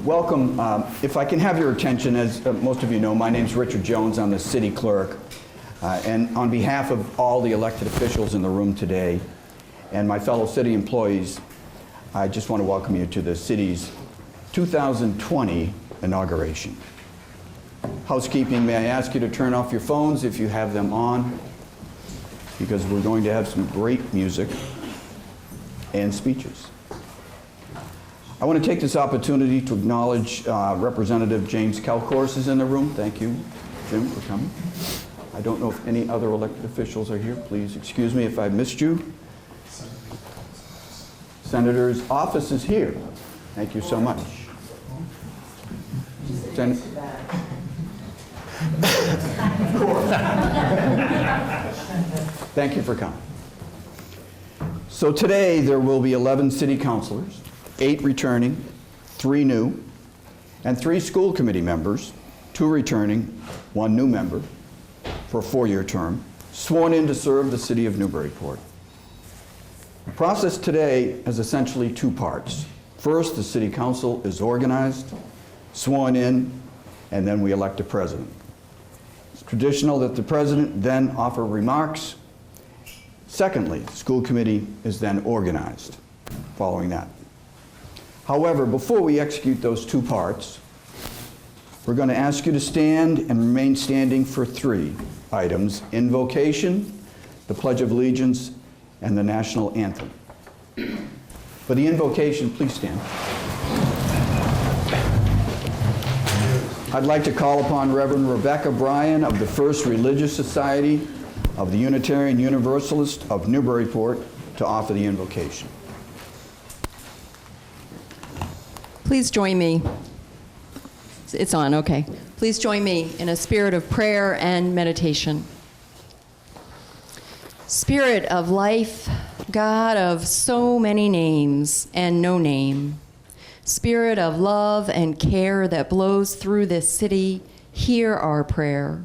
Welcome. If I can have your attention, as most of you know, my name's Richard Jones. I'm the city clerk. And on behalf of all the elected officials in the room today and my fellow city employees, I just want to welcome you to the city's 2020 inauguration. Housekeeping, may I ask you to turn off your phones if you have them on, because we're going to have some great music and speeches. I want to take this opportunity to acknowledge Representative James Kalkhorst is in the room. Thank you, Jim, for coming. I don't know if any other elected officials are here. Please excuse me if I missed you. Senator's office is here. Thank you so much. Thank you for coming. So today there will be 11 city councilors, 8 returning, 3 new, and 3 school committee members, 2 returning, 1 new member, for a 4-year term, sworn in to serve the city of Newburyport. The process today has essentially 2 parts. First, the city council is organized, sworn in, and then we elect a president. It's traditional that the president then offer remarks. Secondly, the school committee is then organized following that. However, before we execute those 2 parts, we're going to ask you to stand and remain standing for 3 items: invocation, the Pledge of Allegiance, and the national anthem. For the invocation, please stand. I'd like to call upon Reverend Rebecca Bryan of the First Religious Society of the Unitarian Universalist of Newburyport to offer the invocation. Please join me. It's on, okay. Please join me in a spirit of prayer and meditation. Spirit of life, God of so many names and no name, Spirit of love and care that blows through this city, hear our prayer.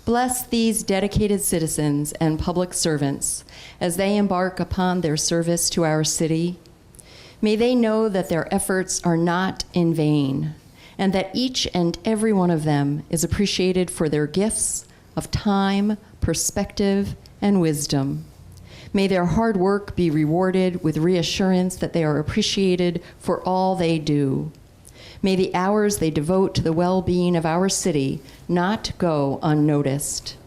Bless these dedicated citizens and public servants as they embark upon their service to our city. May they know that their efforts are not in vain, and that each and every one of them is appreciated for their gifts of time, perspective, and wisdom. May their hard work be rewarded with reassurance that they are appreciated for all they do. May the hours they devote to the well-being of our city not go unnoticed.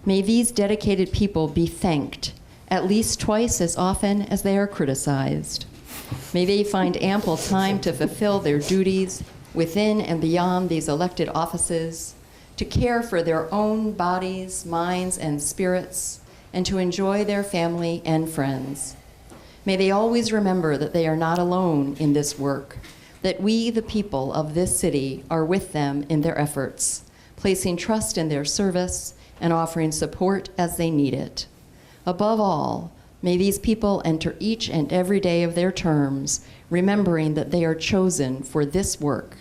May these dedicated people be thanked at least twice as often as they are criticized. May they find ample time to fulfill their duties within and beyond these elected offices, to care for their own bodies, minds, and spirits, and to enjoy their family and friends. May they always remember that they are not alone in this work, that we, the people of this city, are with them in their efforts, placing trust in their service and offering support as they need it. Above all, may these people enter each and every day of their terms, remembering that they are chosen for this work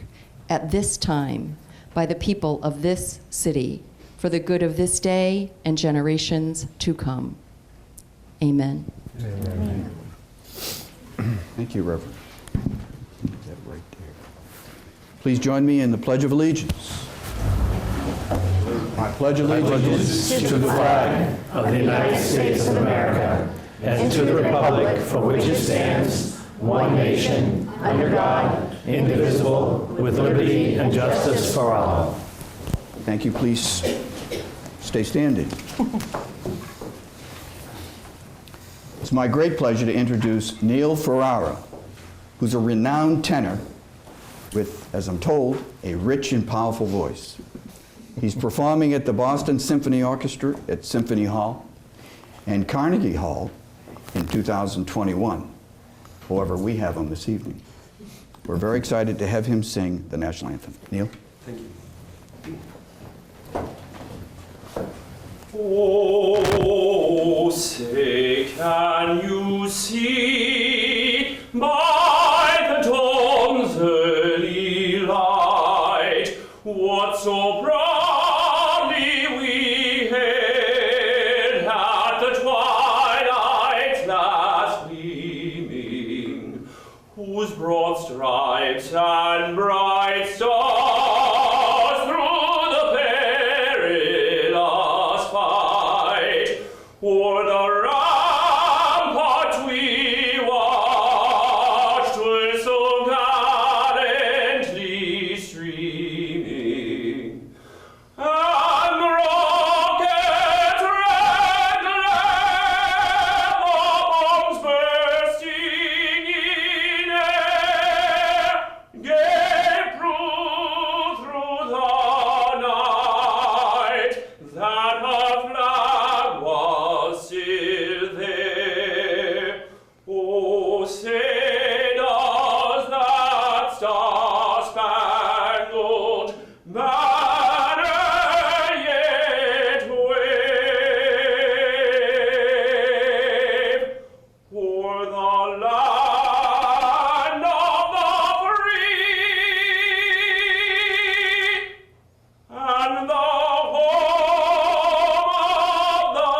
at this time by the people of this city, for the good of this day and generations to come. Amen. Amen. Thank you, Reverend. That right there. Please join me in the Pledge of Allegiance. I pledge allegiance to the flag of the United States of America and to the republic for which it stands, one nation, under God, indivisible, with liberty and justice for all. Thank you. Please stay standing. It's my great pleasure to introduce Neil Ferrara, who's a renowned tenor with, as I'm told, a rich and powerful voice. He's performing at the Boston Symphony Orchestra at Symphony Hall and Carnegie Hall in 2021. However, we have him this evening. We're very excited to have him sing the national anthem. Neil? Thank you. Oh, say, can you see by the dawn's early light what so proudly we hailed at the twilight's last gleaming, whose broad stripes lights and bright stars through the perilous fight. O'er the ramparts we watched were so gallantly streaming, and rockets red bombs bursting in air gave proof through the night that her flag was still there. Oh, say does that star-spangled banner yet wave o'er the land of the free and the home of the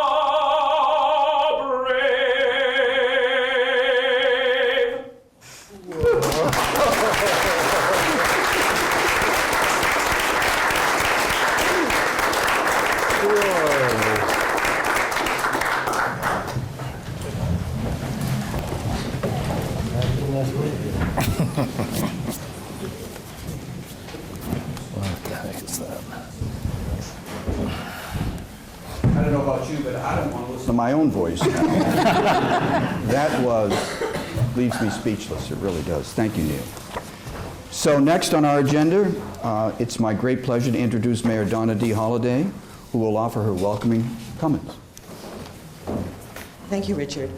brave. What the heck is that? I don't know about you, but I don't want to listen to my own voice now. That leaves me speechless. It really does. Thank you, Neil. So next on our agenda, it's my great pleasure to introduce Mayor Donna D. Holliday, who will offer her welcoming comments. Thank you, Richard.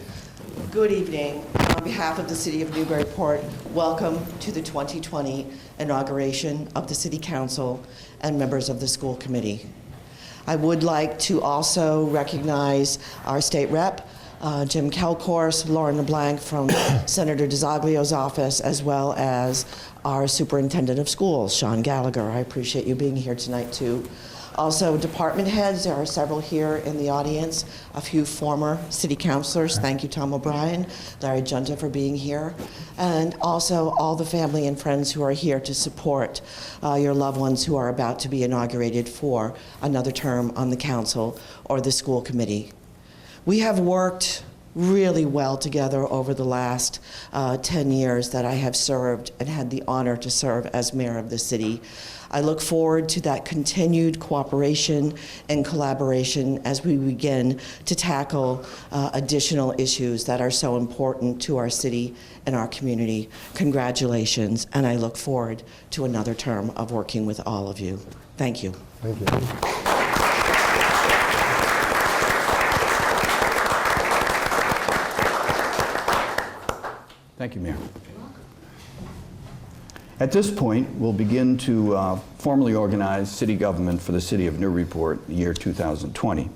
Good evening. On behalf of the City of Newburyport, welcome to the 2020 inauguration of the City Council and members of the School Committee. I would like to also recognize our state rep, Jim Kelcourse, Lauren LeBlanc from Senator DeZoglio's office, as well as our superintendent of schools, Sean Gallagher. I appreciate you being here tonight, too. Also, department heads, there are several here in the audience, a few former city councilors. Thank you, Tom O'Brien, Larry Junta for being here, and also all the family and friends who are here to support your loved ones who are about to be inaugurated for another term on the council or the school committee. We have worked really well together over the last 10 years that I have served and had the honor to serve as mayor of the city. I look forward to that continued cooperation and collaboration as we begin to tackle additional issues that are so important to our city and our community. Congratulations, and I look forward to another term of working with all of you. Thank you. Thank you. Thank you, Mayor. At this point, we'll begin to formally organize city government for the city of Newburyport the year 2020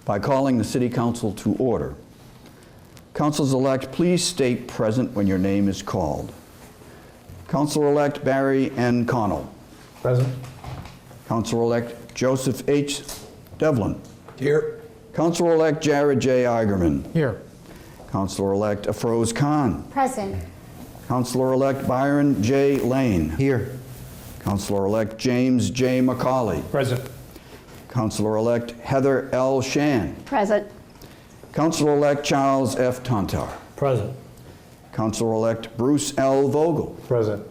by calling the City Council to order. Councilors-elect, please state present when your name is called. Councilor-elect Barry N. Connell. Present. Councilor-elect Joseph H. Devlin. Here. Councilor-elect Jared J. Igerman. Here. Councilor-elect Afroz Khan. Present. Councilor-elect Byron J. Lane. Here. Councilor-elect James J. McCauley. Present. Councilor-elect Heather L. Shan. Present. Councilor-elect Charles F. Tontar. Present. Councilor-elect Bruce L. Vogel. Present.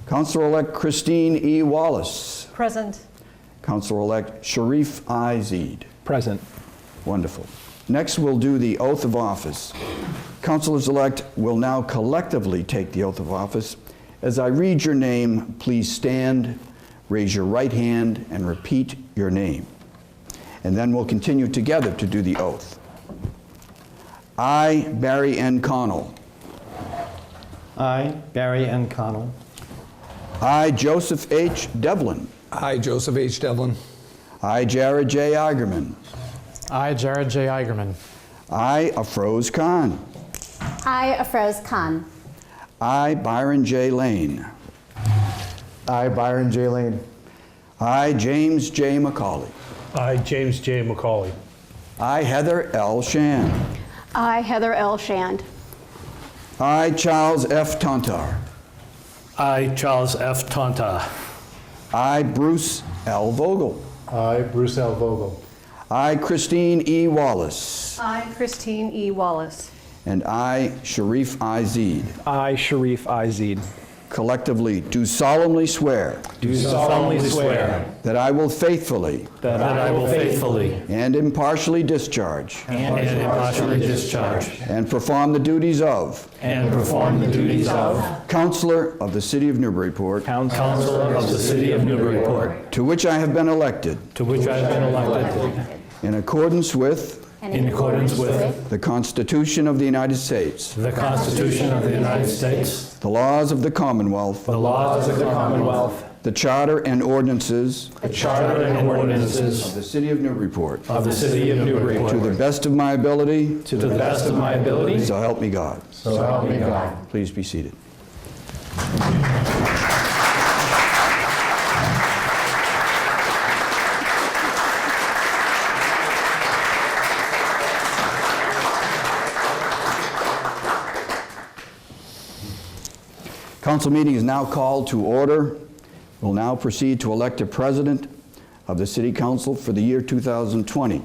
Councilor-elect Christine E. Wallace. Present. Councilor-elect Sharif I. Zeed. Present. Wonderful. Next, we'll do the oath of office. Councilors-elect will now collectively take the oath of office. As I read your name, please stand, raise your right hand, and repeat your name. And then we'll continue together to do the oath. I, Barry N. Connell. I, Barry N. Connell. I, Joseph H. Devlin. I, Joseph H. Devlin. I, Jared J. Igerman. I, Jared J. Igerman. I, Afroz Khan. I, Afroz Khan. I, Byron J. Lane. I, Byron J. Lane. I, James J. McCauley. I, James J. McCauley. I, Heather L. Shan. I, Heather L. Shand. I, Charles F. Tontar. I, Charles F. Tonta. I, Bruce L. Vogel. I, Bruce L. Vogel. I, Christine E. Wallace. I, Christine E. Wallace. And I, Sharif I. Zeed, I, Sharif I. Zeed. collectively do solemnly swear Do solemnly swear that I will faithfully that I will faithfully and impartially discharge and impartially discharge and perform the duties of and perform the duties of Counselor of the City of Newburyport, Counselor of the City of Newburyport, to which I have been elected to which I have been elected in accordance with in accordance with the Constitution of the United States, the Constitution of the United States, the laws of the Commonwealth, the laws of the Commonwealth, the Charter and ordinances the Charter and ordinances of the City of Newburyport, of the City of Newburyport, to the best of my ability, to the best of my ability, so help me God. so help me God. Please be seated. Council meeting is now called to order. We'll now proceed to elect a president of the City Council for the year 2020.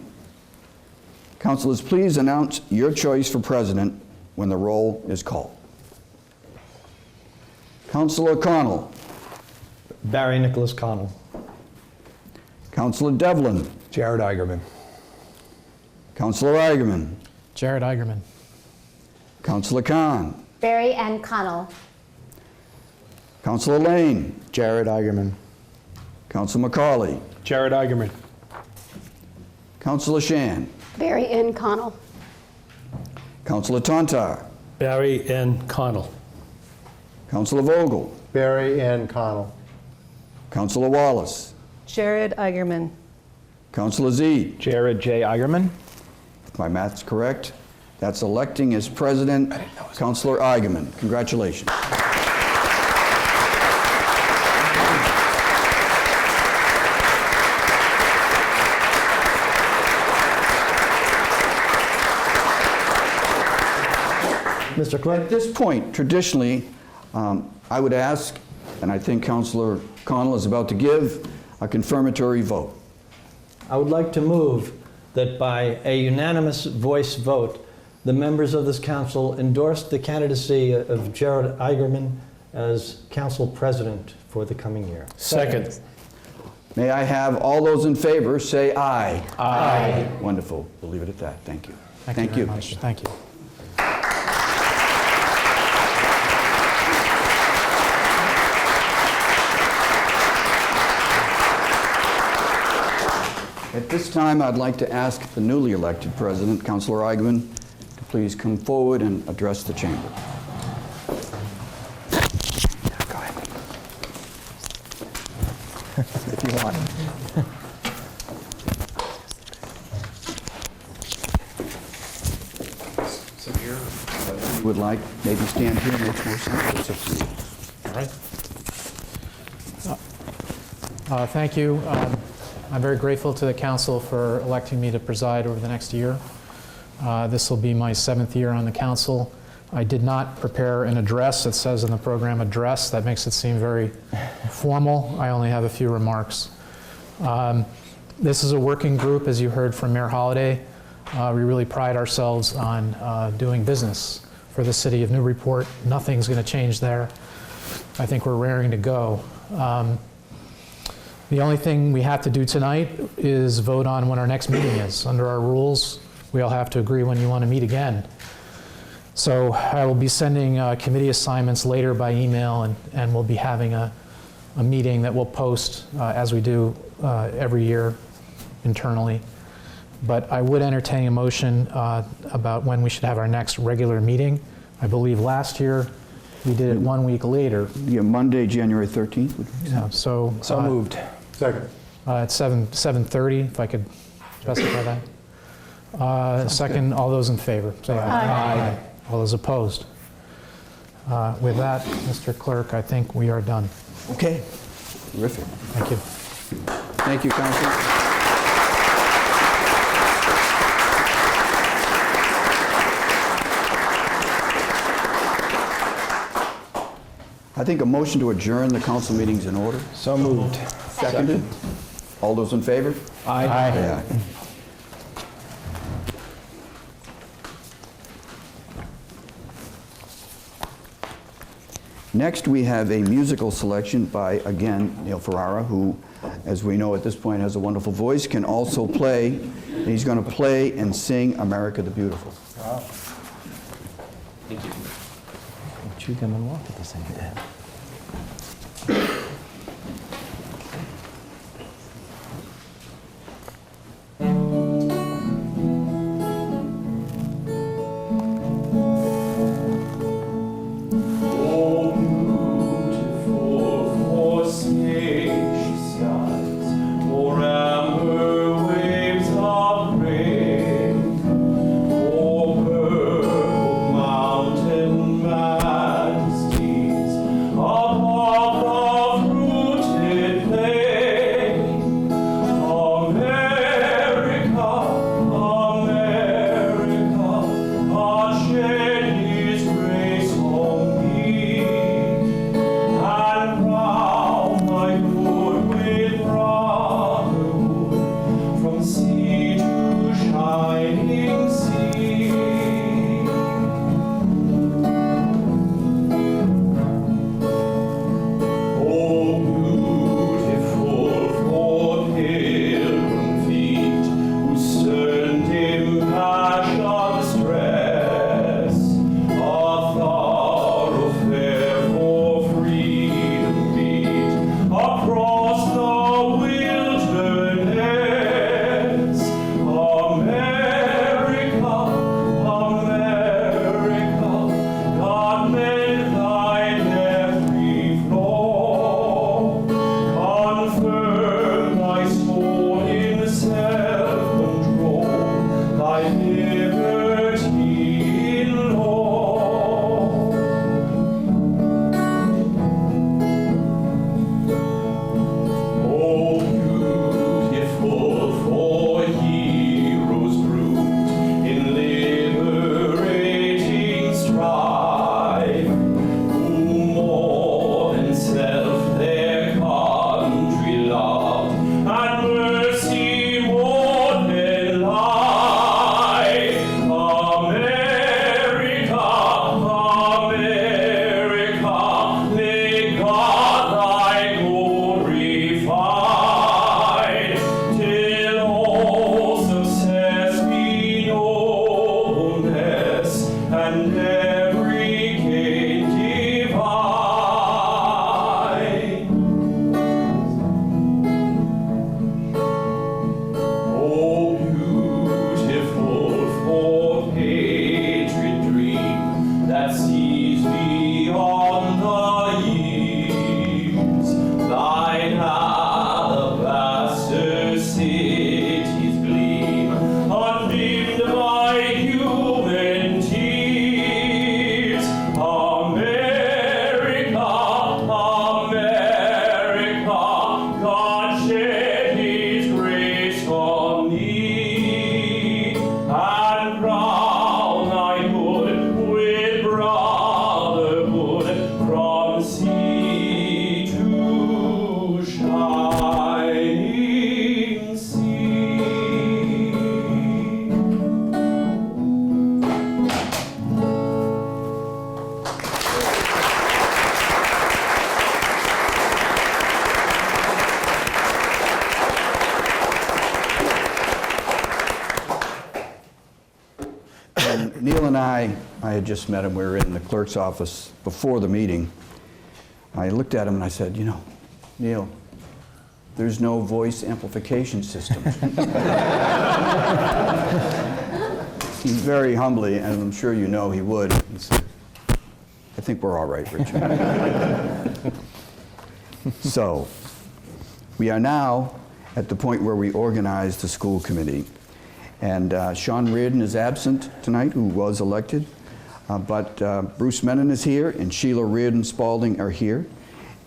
Councilors, please announce your choice for president when the roll is called. Councilor Connell. Barry Nicholas Connell. Councilor Devlin. Jared Eigerman. Councilor Eigerman. Jared Eigerman. Councilor Khan. Barry N. Connell. Councilor Lane. Jared Eigerman. Councilor McCauley. Jared Eigerman. Councilor Shan. Barry N. Connell. Councilor Tontar. Barry N. Connell. Councilor Vogel. Barry N. Connell. Councilor Wallace. Jared Eigerman. Councilor Zeed. Jared J. Eigerman. If my math's correct, that's electing as president Councilor Eigerman. Congratulations. Mr. Clerk? At this point, traditionally, I would ask, and I think Councilor Connell is about to give, a confirmatory vote. I would like to move that by a unanimous voice vote, the members of this council endorse the candidacy of Jared Eigerman as council president for the coming year. Second. May I have all those in favor say aye. Aye. Wonderful. We'll leave it at that. Thank you. Thank you very much. Thank you. At this time, I'd like to ask the newly elected president, Councilor Eigerman, to please come forward and address the chamber. Go ahead. If you want. If you would like, maybe stand here, makes more sense. It's up to you. All right. Thank you. I'm very grateful to the council for electing me to preside over the next year. This will be my 7th year on the council. I did not prepare an address. It says in the program address. That makes it seem very formal. I only have a few remarks. This is a working group, as you heard from Mayor Holliday. We really pride ourselves on doing business for the city of Newburyport. Nothing's going to change there. I think we're raring to go. The only thing we have to do tonight is vote on when our next meeting is. Under our rules, we all have to agree when you want to meet again. So I will be sending committee assignments later by email, and we'll be having a meeting that we'll post as we do every year internally. But I would entertain a motion about when we should have our next regular meeting. I believe last year we did it 1 week later. Yeah, Monday, January 13th. Yeah, so moved. Second. at 7:30, if I could specify that. Second, all those in favor, say aye. Aye. All those opposed. With that, Mr. Clerk, I think we are done. Okay. Terrific. Thank you. Thank you, Council. I think a motion to adjourn the council meeting's in order. So moved. Seconded. All those in favor? Aye. Aye. Next, we have a musical selection by, again, Neil Ferrara, who, as we know at this point, has a wonderful voice, can also play. And he's going to play and sing America the Beautiful. Chew gum and walk at the same time. Oh, beautiful for spacious skies, for amber waves of rain, for purple mountain majesties above the fruited plain. America, America, God shed His grace on me, and crown my good with brotherhood from sea to shining sea. Oh, beautiful for pilgrim feet who sterned impassioned stress, a thoroughfare for freedom beat across the wilderness. America, America, God mend thine every flaw, confirm thy soul in self-control, thy liberty in law. Oh, beautiful for heroes proved in liberating strife, who more than self their country loved, and mercy more than life. America, America, may God thy glory find, till all success be nobleness, and every gain divine. Oh, beautiful for patriot dream that sees beyond the years, thine alabaster cities gleam, undimmed by human tears. America, America, God shed His grace on thee, and crown thy good with brotherhood from sea to shining sea. And Neil and I had just met him. We were in the clerk's office before the meeting. I looked at him and I said, you know, Neil, there's no voice amplification system. He very humbly, and I'm sure you know he would, he said, I think we're all right, Richard. So, we are now at the point where we organize the school committee. And Sean Reardon is absent tonight, who was elected. But Bruce Menon is here, and Sheila Reardon Spalding are here.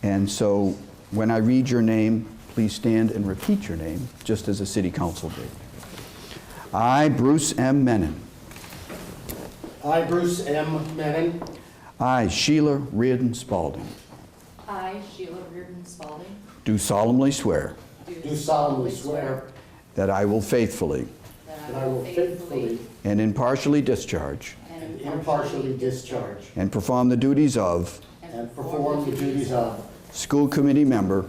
And so when I read your name, please stand and repeat your name, just as a city council did. I, Bruce M. Menon. I, Bruce M. Menon. I, Sheila Reardon Spalding. do solemnly swear Do solemnly swear that I will faithfully that I will faithfully and impartially discharge and impartially discharge and perform the duties of and perform the duties of School Committee member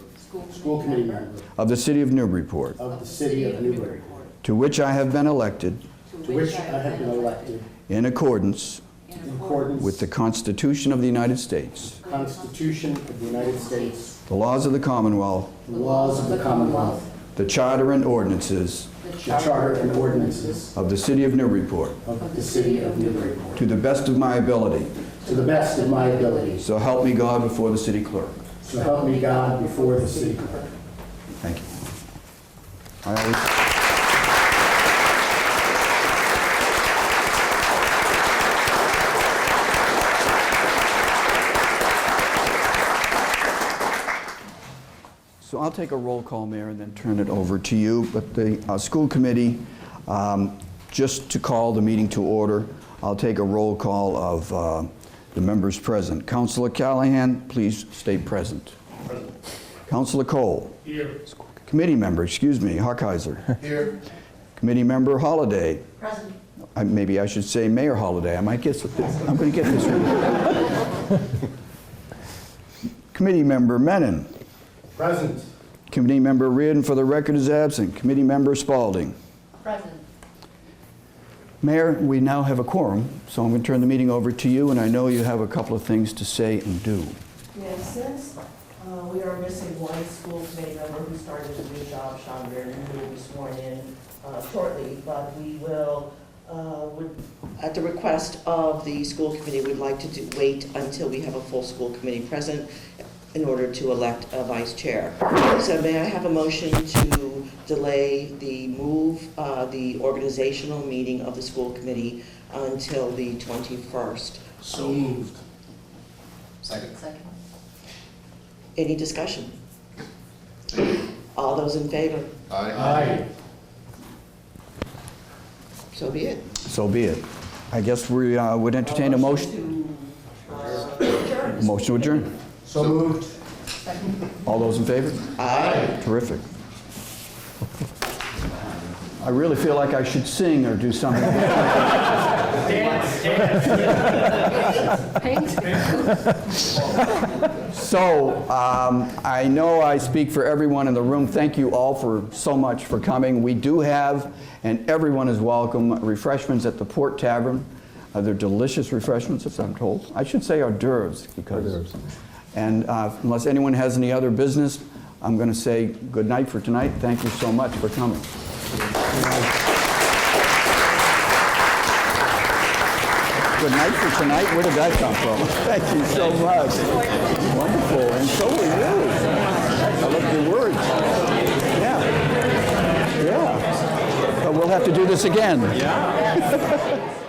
School Committee member of the City of Newburyport, of the City of Newburyport, to which I have been elected to which I have been elected in accordance in accordance with the Constitution of the United States, the Constitution of the United States, the laws of the Commonwealth, the laws of the Commonwealth, the charter and ordinances the charter and ordinances of the City of Newburyport, of the City of Newburyport, to the best of my ability. to the best of my ability. So help me God before the city clerk. So help me God before the city clerk. Thank you. I always- So I'll take a roll call, Mayor, and then turn it over to you. But the school committee, just to call the meeting to order, I'll take a roll call of the members present. Councilor Callahan, please state present. Councilor Cole. Here. Committee member, Hawkeiser. Here. Committee member Holliday. Present. Maybe I should say Mayor Holliday. I might get this. I'm going to get this one. Committee member Menon. Present. Committee member Reardon, for the record, is absent. Committee member Spalding. Present. Mayor, we now have a quorum, so I'm going to turn the meeting over to you, and I know you have a couple of things to say and do. Yes, since we are missing one school committee member who started a new job, Sean Reardon, who will be sworn in shortly, but we will, at the request of the school committee, we'd like to wait until we have a full school committee present in order to elect a vice chair. So may I have a motion to delay the organizational meeting of the school committee until the 21st? So moved. Second. Any discussion? All those in favor? Aye. So be it. So be it. I guess we would entertain a motion. Motion to adjourn. So moved. All those in favor? Aye. Terrific. I really feel like I should sing or do something. So, I know I speak for everyone in the room. Thank you all for so much for coming. We do have, and everyone is welcome, refreshments at the Port Tavern. They're delicious refreshments, as I'm told. I should say hors d'oeuvres, because. And unless anyone has any other business, I'm going to say good night for tonight. Thank you so much for coming. Good night for tonight? Where did that come from? Thank you so much. Wonderful. And so are you. I love your words. Yeah. Yeah. But we'll have to do this again. Yeah.